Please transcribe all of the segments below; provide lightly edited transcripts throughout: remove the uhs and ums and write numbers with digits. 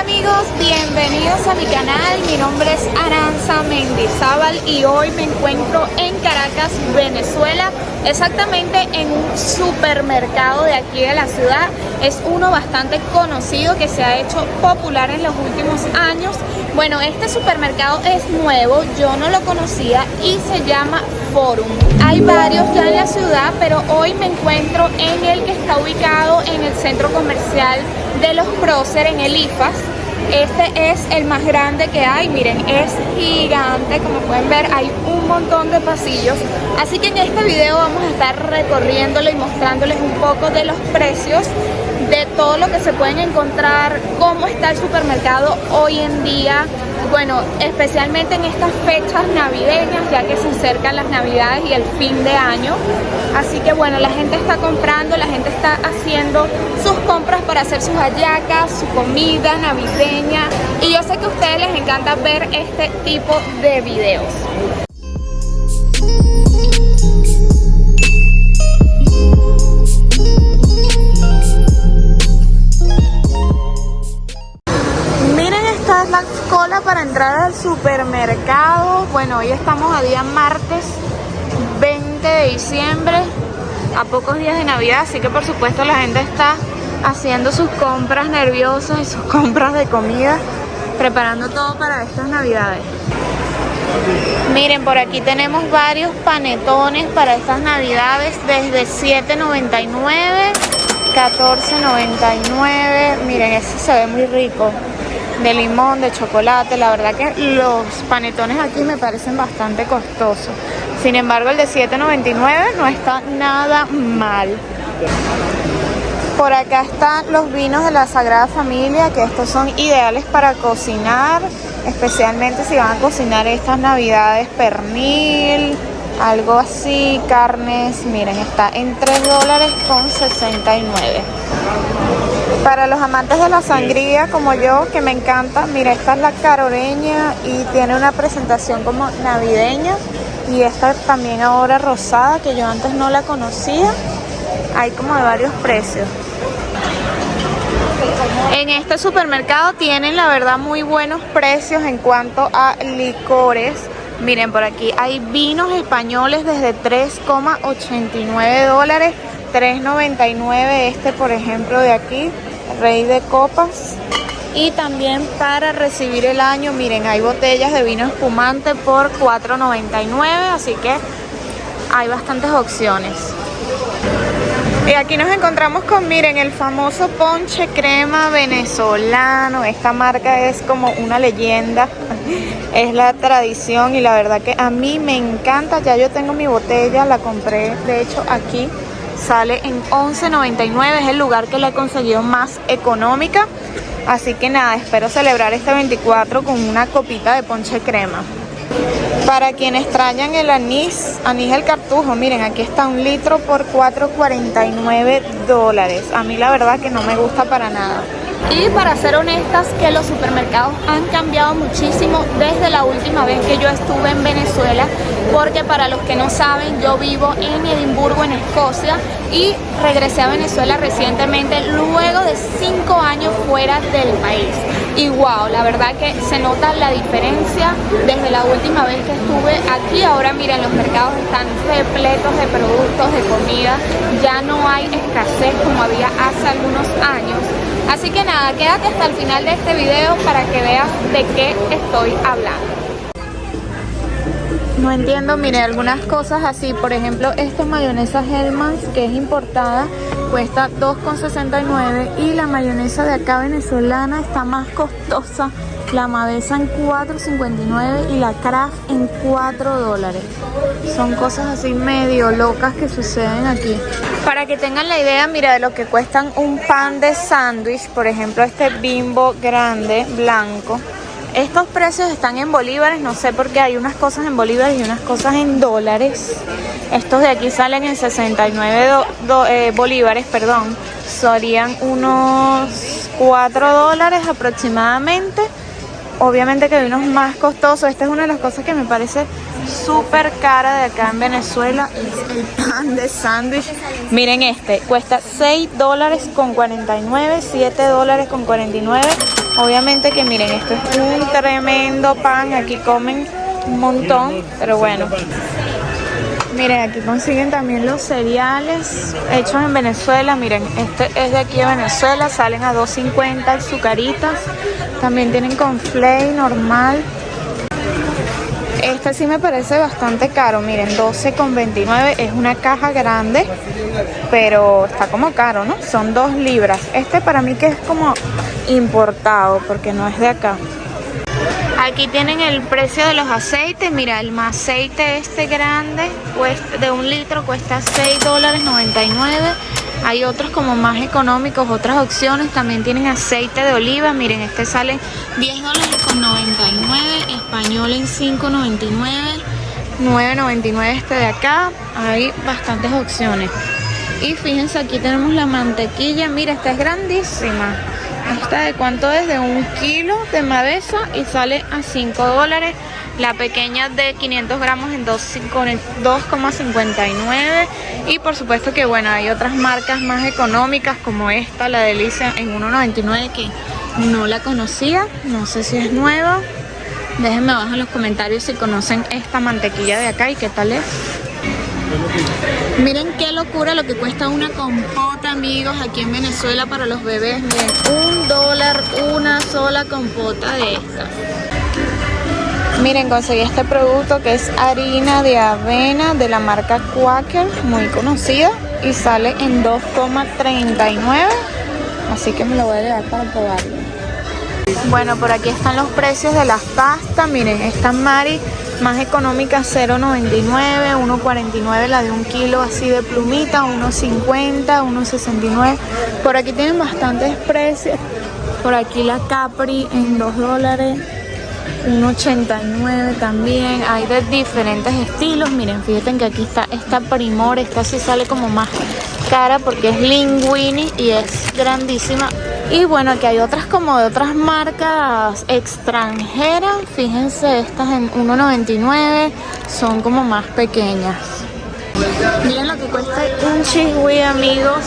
amigos, bienvenidos a mi canal. Mi nombre es Aranza Mendizábal y hoy me encuentro en Caracas, Venezuela, exactamente en un supermercado de aquí de la ciudad. Es uno bastante conocido que se ha hecho popular en los últimos años. Bueno, este supermercado es nuevo, yo no lo conocía y se llama Forum. Hay varios ya en la ciudad, pero hoy me encuentro en el que está ubicado en el centro comercial de los Prócer, en el IFAS. Este es el más grande que hay, miren, es gigante, como pueden ver hay un montón de pasillos, así que en este video vamos a estar recorriéndolo y mostrándoles un poco de los precios de todo lo que se pueden encontrar, cómo está el supermercado hoy en día, bueno, especialmente en estas fechas navideñas, ya que se acercan las navidades y el fin de año. Así que bueno, la gente está comprando, la gente está haciendo sus compras para hacer sus hallacas, su comida navideña, y yo sé que a ustedes les encanta ver este tipo de videos. Esta es la cola para entrar al supermercado. Bueno, hoy estamos a día martes 20 de diciembre, a pocos días de Navidad, así que por supuesto la gente está haciendo sus compras nerviosas y sus compras de comida, preparando todo para estas Navidades. Miren, por aquí tenemos varios panetones para estas Navidades, desde $7.99, $14.99. Miren, ese se ve muy rico, de limón, de chocolate. La verdad que los panetones aquí me parecen bastante costosos. Sin embargo, el de $7.99 no está nada mal. Por acá están los vinos de la Sagrada Familia, que estos son ideales para cocinar, especialmente si van a cocinar estas Navidades, pernil, algo así, carnes. Miren, está en $3.69. Para los amantes de la sangría como yo, que me encanta, mira, esta es la caroreña y tiene una presentación como navideña, y esta también ahora rosada, que yo antes no la conocía. Hay como de varios precios. En este supermercado tienen la verdad muy buenos precios en cuanto a licores. Miren, por aquí hay vinos españoles desde $3.89, $3.99 este, por ejemplo, de aquí, Rey de Copas. Y también para recibir el año, miren, hay botellas de vino espumante por $4.99, así que hay bastantes opciones. Y aquí nos encontramos con, miren, el famoso ponche crema venezolano. Esta marca es como una leyenda, es la tradición y la verdad que a mí me encanta. Ya yo tengo mi botella, la compré de hecho aquí, sale en $11.99, es el lugar que la he conseguido más económica. Así que nada, espero celebrar este 24 con una copita de ponche crema. Para quienes extrañan el anís el cartujo, miren, aquí está 1 litro por $4.49. A mí la verdad que no me gusta para nada. Y para ser honestas, que los supermercados han cambiado muchísimo desde la última vez que yo estuve en Venezuela, porque para los que no saben, yo vivo en Edimburgo, en Escocia, y regresé a Venezuela recientemente luego de 5 años fuera del país. Y wow, la verdad que se nota la diferencia desde la última vez que estuve aquí. Ahora miren, los mercados están repletos de productos, de comida, ya no hay escasez como había hace algunos años. Así que nada, quédate hasta el final de este video para que veas de qué estoy hablando. No entiendo, mire, algunas cosas así, por ejemplo, esta mayonesa Hellmann's, que es importada, cuesta $2.69, y la mayonesa de acá venezolana está más costosa, la Mavesa en $4.59 y la Kraft en $4. Son cosas así medio locas que suceden aquí. Para que tengan la idea, mira, de lo que cuestan un pan de sándwich, por ejemplo, este Bimbo grande, blanco. Estos precios están en bolívares, no sé por qué hay unas cosas en bolívares y unas cosas en dólares. Estos de aquí salen en 69 bolívares, perdón. Serían unos $4 aproximadamente. Obviamente que hay unos más costosos. Esta es una de las cosas que me parece súper cara de acá en Venezuela, es el pan de sándwich. Miren, este cuesta $6.49, $7.49 Obviamente que miren, esto es un tremendo pan, aquí comen un montón, pero bueno. Miren, aquí consiguen también los cereales hechos en Venezuela. Miren, este es de aquí de Venezuela, salen a $2.50 azucaritas. También tienen conflay normal. Este sí me parece bastante caro, miren, $12.29, es una caja grande, pero está como caro, ¿no? Son 2 libras. Este para mí que es como importado, porque no es de acá. Aquí tienen el precio de los aceites. Mira, el aceite este grande cuesta, de 1 litro cuesta $6.99. Hay otros como más económicos, otras opciones. También tienen aceite de oliva. Miren, este sale $10.99. Español en $5.99. $9.99 este de acá. Hay bastantes opciones. Y fíjense, aquí tenemos la mantequilla. Mira, esta es grandísima. ¿Esta de cuánto es? De 1 kilo de Mavesa y sale a $5. La pequeña de 500 gramos en 2,59. Y por supuesto que bueno, hay otras marcas más económicas como esta, la Delicia en $1.99, que no la conocía. No sé si es nueva. Déjenme abajo en los comentarios si conocen esta mantequilla de acá y qué tal es. Miren qué locura lo que cuesta una compota, amigos, aquí en Venezuela para los bebés. Miren, $1 una sola compota de estas. Miren, conseguí este producto que es harina de avena de la marca Quaker, muy conocida, y sale en $2.39, así que me lo voy a llevar para probarlo. Bueno, por aquí están los precios de las pastas. Miren, esta Mari más económica, $0.99, $1.49 la de 1 kilo así de plumita, $1.50, $1.69. Por aquí tienen bastantes precios. Por aquí la Capri en $2, $1.89 también. Hay de diferentes estilos. Miren, fíjense que aquí está esta Primor. Esta sí sale como más cara porque es linguini y es grandísima. Y bueno, aquí hay otras como de otras marcas extranjeras. Fíjense, estas en $1.99 son como más pequeñas. Miren lo que cuesta un chihui, amigos,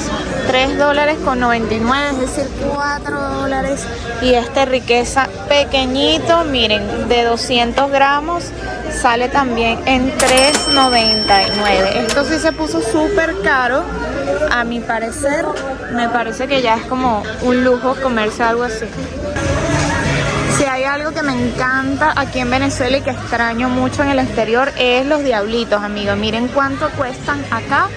$3.99, es decir, $4. Y este Riqueza pequeñito, miren, de 200 gramos, sale también en $3.99. Esto sí se puso súper caro, a mi parecer. Me parece que ya es como un lujo comerse algo así. Si hay algo que me encanta aquí en Venezuela y que extraño mucho en el exterior, es los diablitos, amigos. Miren cuánto cuestan acá.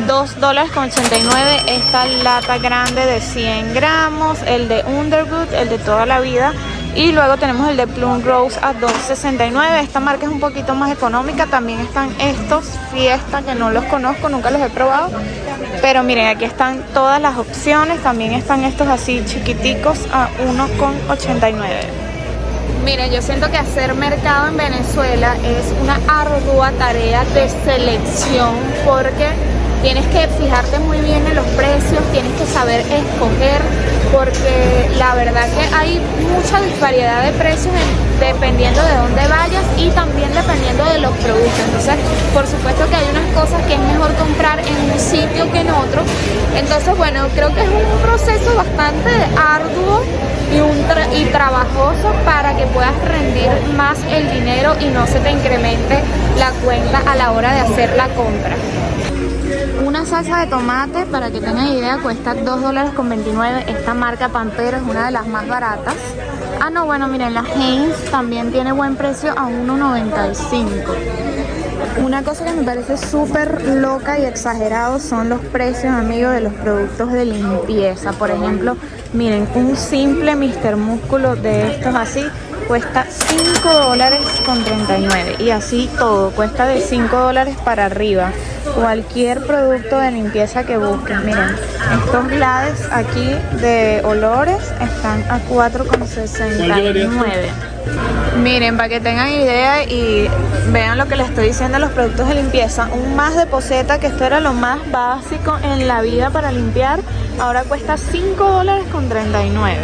$2.89 esta lata grande de 100 gramos, el de Underwood, el de toda la vida. Y luego tenemos el de Plum Rose a $2.69. Esta marca es un poquito más económica. También están estos Fiesta, que no los conozco, nunca los he probado. Pero miren, aquí están todas las opciones. También están estos así chiquiticos a $1.89. Miren, yo siento que hacer mercado en Venezuela es una ardua tarea de selección, porque tienes que fijarte muy bien en los precios, tienes que saber escoger, porque la verdad que hay mucha disparidad de precios dependiendo de dónde vayas y también dependiendo de los productos. Entonces, por supuesto que hay unas cosas que es mejor comprar en un sitio que en otro. Entonces, bueno, creo que es un proceso bastante arduo y trabajoso para que puedas rendir más el dinero y no se te incremente la cuenta a la hora de hacer la compra. Una salsa de tomate, para que tengan idea, cuesta $2.29. Esta marca Pampero es una de las más baratas. Ah, no, bueno, miren, la Heinz también tiene buen precio a $1.95. Una cosa que me parece súper loca y exagerado son los precios, amigos, de los productos de limpieza. Por ejemplo, miren, un simple Mr. Músculo de estos así cuesta $5.39. Y así todo, cuesta de $5 para arriba. Cualquier producto de limpieza que busquen. Miren, estos Glades aquí de olores están a $4.69. Miren, para que tengan idea y vean lo que les estoy diciendo, los productos de limpieza. Un más de poseta, que esto era lo más básico en la vida para limpiar, ahora cuesta $5.39.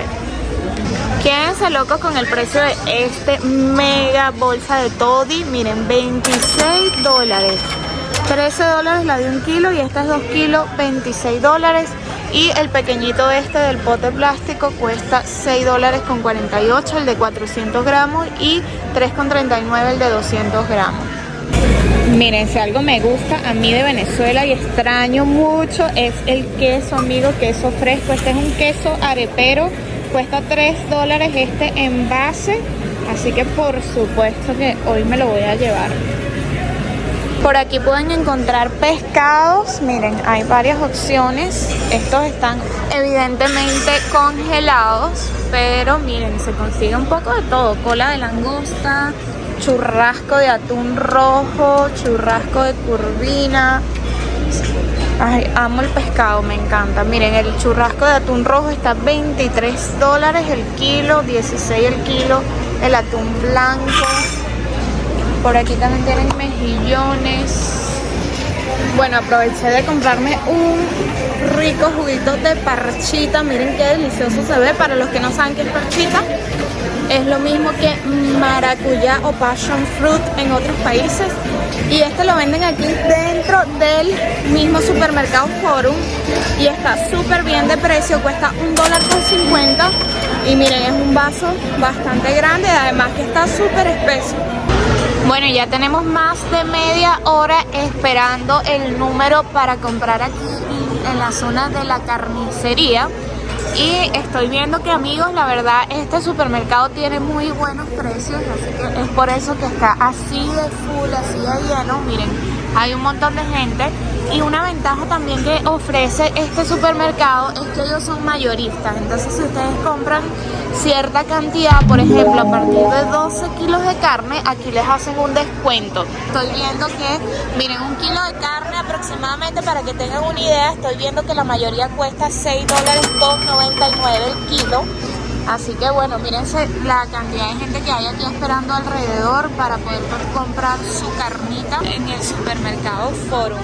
Quédense locos con el precio de este mega bolsa de toddy. Miren, $26. $13 la de 1 kilo y esta es 2 kilos, $26. Y el pequeñito este del pote plástico cuesta $6.48 el de 400 gramos y $3.39 el de 200 gramos. Miren, si algo me gusta a mí de Venezuela y extraño mucho es el queso, amigo, queso fresco. Este es un queso arepero, cuesta $3 este envase, así que por supuesto que hoy me lo voy a llevar. Por aquí pueden encontrar pescados, miren, hay varias opciones. Estos están evidentemente congelados, pero miren, se consigue un poco de todo. Cola de langosta, churrasco de atún rojo, churrasco de curvina. Ay, amo el pescado, me encanta. Miren, el churrasco de atún rojo está $23 el kilo, 16 el kilo, el atún blanco. Por aquí también tienen mejillones. Bueno, aproveché de comprarme un rico juguito de parchita. Miren qué delicioso se ve. Para los que no saben qué es parchita, es lo mismo que maracuyá o passion fruit en otros países. Y este lo venden aquí dentro del mismo supermercado Forum. Y está súper bien de precio, cuesta $1.50. Y miren, es un vaso bastante grande, además que está súper espeso. Bueno, ya tenemos más de media hora esperando el número para comprar aquí en la zona de la carnicería. Y estoy viendo que, amigos, la verdad este supermercado tiene muy buenos precios, así que es por eso que está así de full, así de lleno. Miren, hay un montón de gente. Y una ventaja también que ofrece este supermercado es que ellos son mayoristas. Entonces, si ustedes compran cierta cantidad, por ejemplo, a partir de 12 kilos de carne, aquí les hacen un descuento. Estoy viendo que, miren, un kilo de carne aproximadamente, para que tengan una idea, estoy viendo que la mayoría cuesta $6.99 el kilo. Así que bueno, mírense la cantidad de gente que hay aquí esperando alrededor para poder comprar su carnita en el supermercado Forum.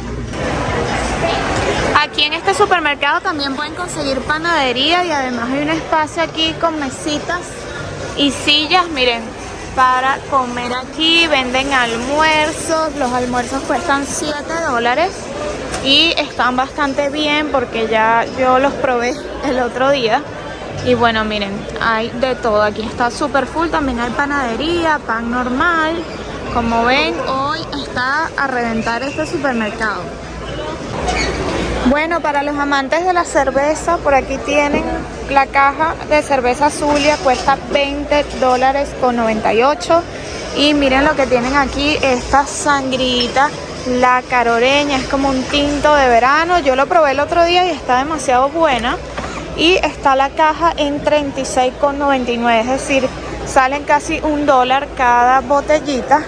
Aquí en este supermercado también pueden conseguir panadería y además hay un espacio aquí con mesitas y sillas, miren, para comer aquí. Venden almuerzos, los almuerzos cuestan $7 y están bastante bien porque ya yo los probé el otro día. Y bueno, miren, hay de todo, aquí está súper full, también hay panadería, pan normal. Como ven, hoy está a reventar este supermercado. Bueno, para los amantes de la cerveza, por aquí tienen la caja de cerveza Zulia, cuesta $20.98. Y miren lo que tienen aquí, esta sangrita, la caroreña, es como un tinto de verano. Yo lo probé el otro día y está demasiado buena. Y está la caja en $36.99, es decir, salen casi $1 cada botellita.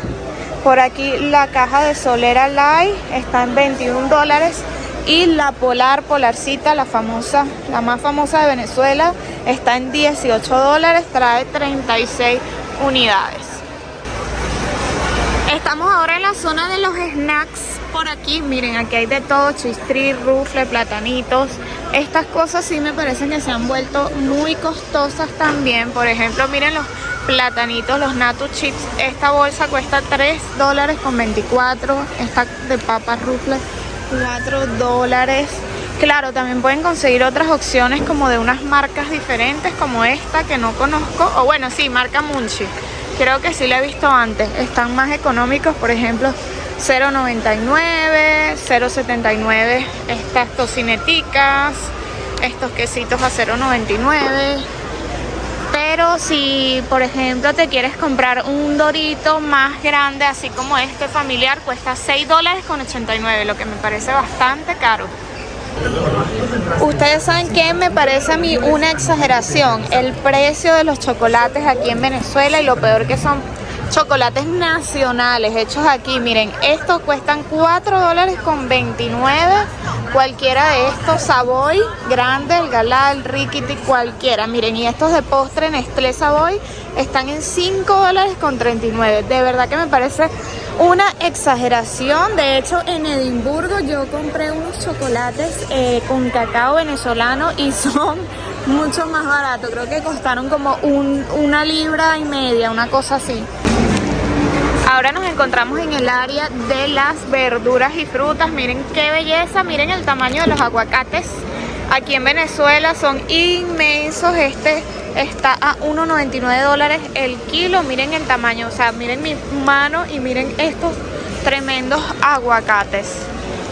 Por aquí la caja de Solera Light está en $21 y la Polarcita, la más famosa de Venezuela, está en $18, trae 36 unidades. Estamos ahora en la zona de los snacks. Por aquí, miren, aquí hay de todo, chistrí, rufle, platanitos. Estas cosas sí me parecen que se han vuelto muy costosas también. Por ejemplo, miren los platanitos, los Natu Chips. Esta bolsa cuesta $3.24. Esta de papas rufle, $4. Claro, también pueden conseguir otras opciones como de unas marcas diferentes, como esta que no conozco. O bueno, sí, marca Munchi. Creo que sí la he visto antes. Están más económicos, por ejemplo, $0.99, $0.79 estas tocineticas, estos quesitos a $0.99. Pero si, por ejemplo, te quieres comprar un Dorito más grande, así como este familiar, cuesta $6.89, lo que me parece bastante caro. Ustedes saben que me parece a mí una exageración el precio de los chocolates aquí en Venezuela, y lo peor que son chocolates nacionales hechos aquí. Miren, estos cuestan $4.29, cualquiera de estos, Savoy grande, el Galá, el Riquiti, cualquiera. Miren, y estos de postre Nestlé Savoy están en $5.39. De verdad que me parece una exageración. De hecho, en Edimburgo yo compré unos chocolates con cacao venezolano y son mucho más baratos. Creo que costaron como una libra y media, una cosa así. Ahora nos encontramos en el área de las verduras y frutas. Miren qué belleza, miren el tamaño de los aguacates. Aquí en Venezuela son inmensos. Este está a $1.99 el kilo. Miren el tamaño, o sea, miren mi mano y miren estos tremendos aguacates.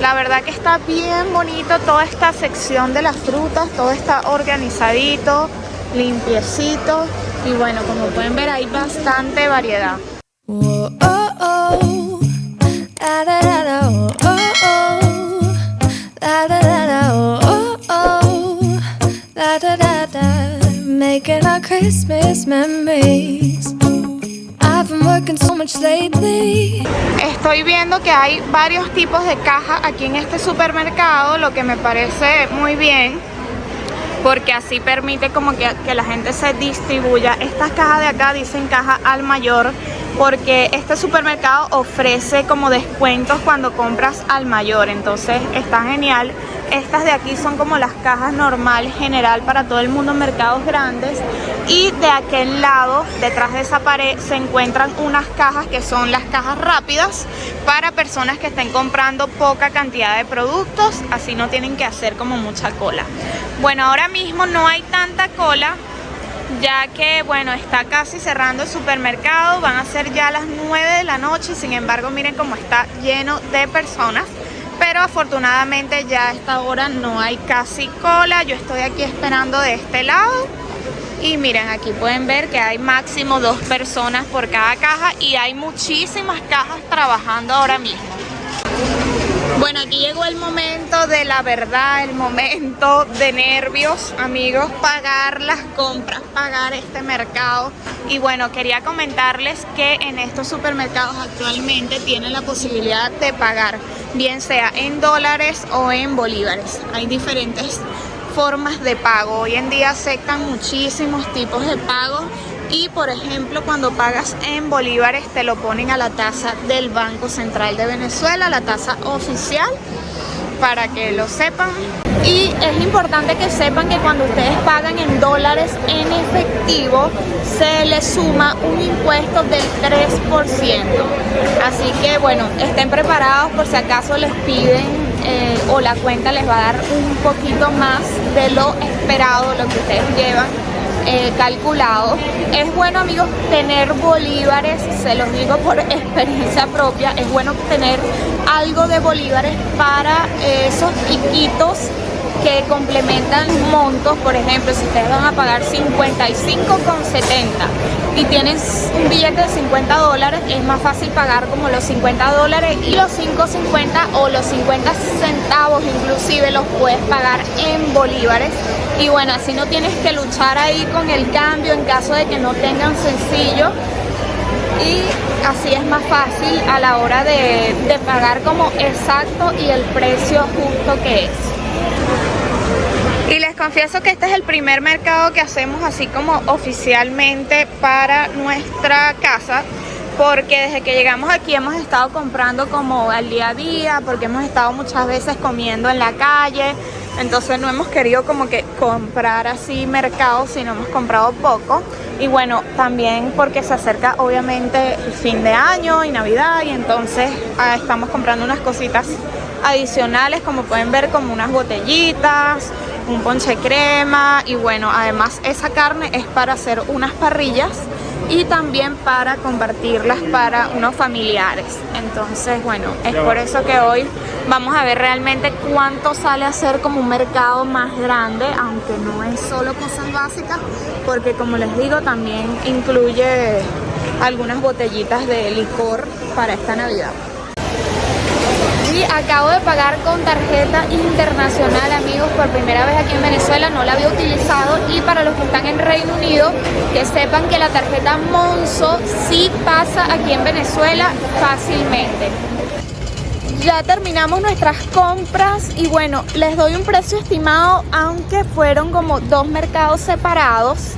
La verdad que está bien bonito toda esta sección de las frutas, todo está organizadito, limpiecito y bueno, como pueden ver hay bastante variedad. Whoa, oh, oh. Da, da, da, da, oh, oh, oh. Da, da, da, da, oh, oh, oh. Da, da, da, da. Making our Christmas memories. I've been working so much lately. Estoy viendo que hay varios tipos de cajas aquí en este supermercado, lo que me parece muy bien, porque así permite como que la gente se distribuya. Estas cajas de acá dicen caja al mayor, porque este supermercado ofrece como descuentos cuando compras al mayor, entonces está genial. Estas de aquí son como las cajas normal general para todo el mundo en mercados grandes, y de aquel lado, detrás de esa pared, se encuentran unas cajas que son las cajas rápidas para personas que estén comprando poca cantidad de productos, así no tienen que hacer como mucha cola. Bueno, ahora mismo no hay tanta cola, ya que bueno, está casi cerrando el supermercado, van a ser ya las 9 de la noche, sin embargo miren cómo está lleno de personas, pero afortunadamente ya a esta hora no hay casi cola. Yo estoy aquí esperando de este lado y miren, aquí pueden ver que hay máximo 2 personas por cada caja y hay muchísimas cajas trabajando ahora mismo. Bueno, aquí llegó el momento de la verdad, el momento de nervios, amigos, pagar las compras, pagar este mercado. Y bueno, quería comentarles que en estos supermercados actualmente tienen la posibilidad de pagar, bien sea en dólares o en bolívares. Hay diferentes formas de pago. Hoy en día aceptan muchísimos tipos de pago. Y por ejemplo, cuando pagas en bolívares te lo ponen a la tasa del Banco Central de Venezuela, la tasa oficial, para que lo sepan. Y es importante que sepan que cuando ustedes pagan en dólares en efectivo, se les suma un impuesto del 3%. Así que bueno, estén preparados por si acaso les piden o la cuenta les va a dar un poquito más de lo esperado, lo que ustedes llevan calculado. Es bueno, amigos, tener bolívares, se los digo por experiencia propia, es bueno tener algo de bolívares para esos piquitos que complementan montos. Por ejemplo, si ustedes van a pagar 55,70 y tienen un billete de $50, es más fácil pagar como los $50 y los 5.50 o los 50 centavos inclusive los puedes pagar en bolívares. Y bueno, así no tienes que luchar ahí con el cambio en caso de que no tengan sencillo. Y así es más fácil a la hora de pagar como exacto y el precio justo que es. Y les confieso que este es el primer mercado que hacemos así como oficialmente para nuestra casa, porque desde que llegamos aquí hemos estado comprando como al día a día, porque hemos estado muchas veces comiendo en la calle, entonces no hemos querido como que comprar así mercado, sino hemos comprado poco. Y bueno, también porque se acerca obviamente el fin de año y Navidad, y entonces estamos comprando unas cositas adicionales, como pueden ver, como unas botellitas, un ponche crema, y bueno, además esa carne es para hacer unas parrillas y también para compartirlas para unos familiares. Entonces bueno, es por eso que hoy vamos a ver realmente cuánto sale a hacer como un mercado más grande, aunque no es solo cosas básicas, porque como les digo también incluye algunas botellitas de licor para esta Navidad. Y acabo de pagar con tarjeta internacional, amigos, por primera vez aquí en Venezuela, no la había utilizado. Y para los que están en Reino Unido, que sepan que la tarjeta Monzo sí pasa aquí en Venezuela fácilmente. Ya terminamos nuestras compras y bueno, les doy un precio estimado, aunque fueron como 2 mercados separados.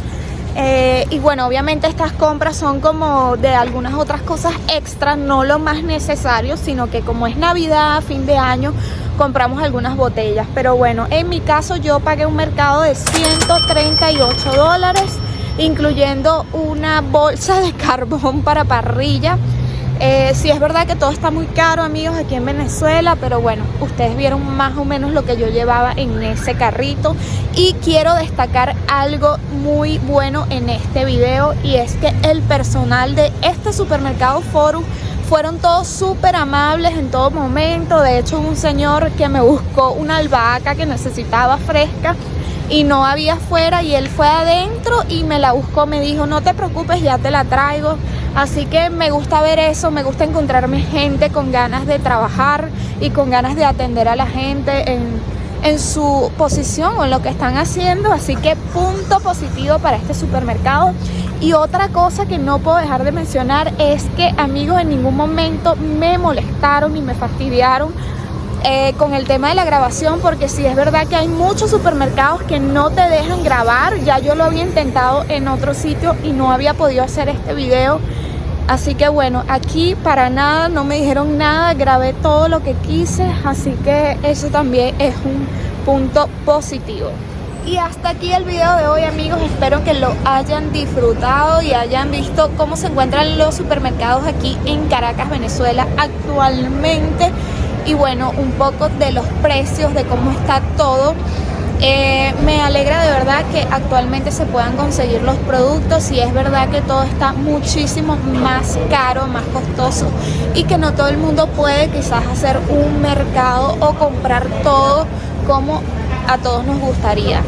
Y bueno, obviamente estas compras son como de algunas otras cosas extras, no lo más necesario, sino que como es Navidad, fin de año, compramos algunas botellas. Pero bueno, en mi caso yo pagué un mercado de $138, incluyendo una bolsa de carbón para parrilla, Sí es verdad que todo está muy caro, amigos, aquí en Venezuela, pero bueno, ustedes vieron más o menos lo que yo llevaba en ese carrito. Y quiero destacar algo muy bueno en este video, y es que el personal de este supermercado Forum fueron todos súper amables en todo momento. De hecho, un señor que me buscó una albahaca que necesitaba fresca y no había afuera, y él fue adentro y me la buscó, me dijo no te preocupes, ya te la traigo. Así que me gusta ver eso, me gusta encontrarme gente con ganas de trabajar y con ganas de atender a la gente en su posición o en lo que están haciendo. Así que punto positivo para este supermercado. Y otra cosa que no puedo dejar de mencionar es que, amigos, en ningún momento me molestaron ni me fastidiaron con el tema de la grabación, porque sí es verdad que hay muchos supermercados que no te dejan grabar. Ya yo lo había intentado en otro sitio y no había podido hacer este video. Así que bueno, aquí para nada, no me dijeron nada, grabé todo lo que quise, así que eso también es un punto positivo. Y hasta aquí el video de hoy, amigos, espero que lo hayan disfrutado y hayan visto cómo se encuentran los supermercados aquí en Caracas, Venezuela actualmente. Y bueno, un poco de los precios, de cómo está todo. Me alegra de verdad que actualmente se puedan conseguir los productos, y es verdad que todo está muchísimo más caro, más costoso, y que no todo el mundo puede quizás hacer un mercado o comprar todo como a todos nos gustaría.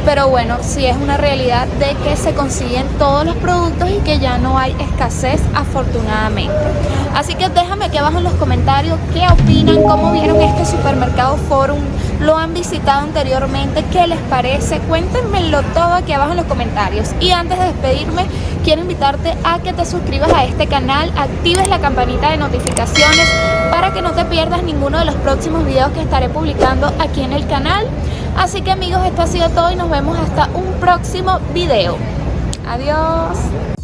Pero bueno, sí es una realidad de que se consiguen todos los productos y que ya no hay escasez, afortunadamente. Así que déjame aquí abajo en los comentarios qué opinan, cómo vieron este supermercado Forum, lo han visitado anteriormente, qué les parece, cuéntenmelo todo aquí abajo en los comentarios. Y antes de despedirme, quiero invitarte a que te suscribas a este canal, actives la campanita de notificaciones para que no te pierdas ninguno de los próximos videos que estaré publicando aquí en el canal. Así que, amigos, esto ha sido todo y nos vemos hasta un próximo video. Adiós.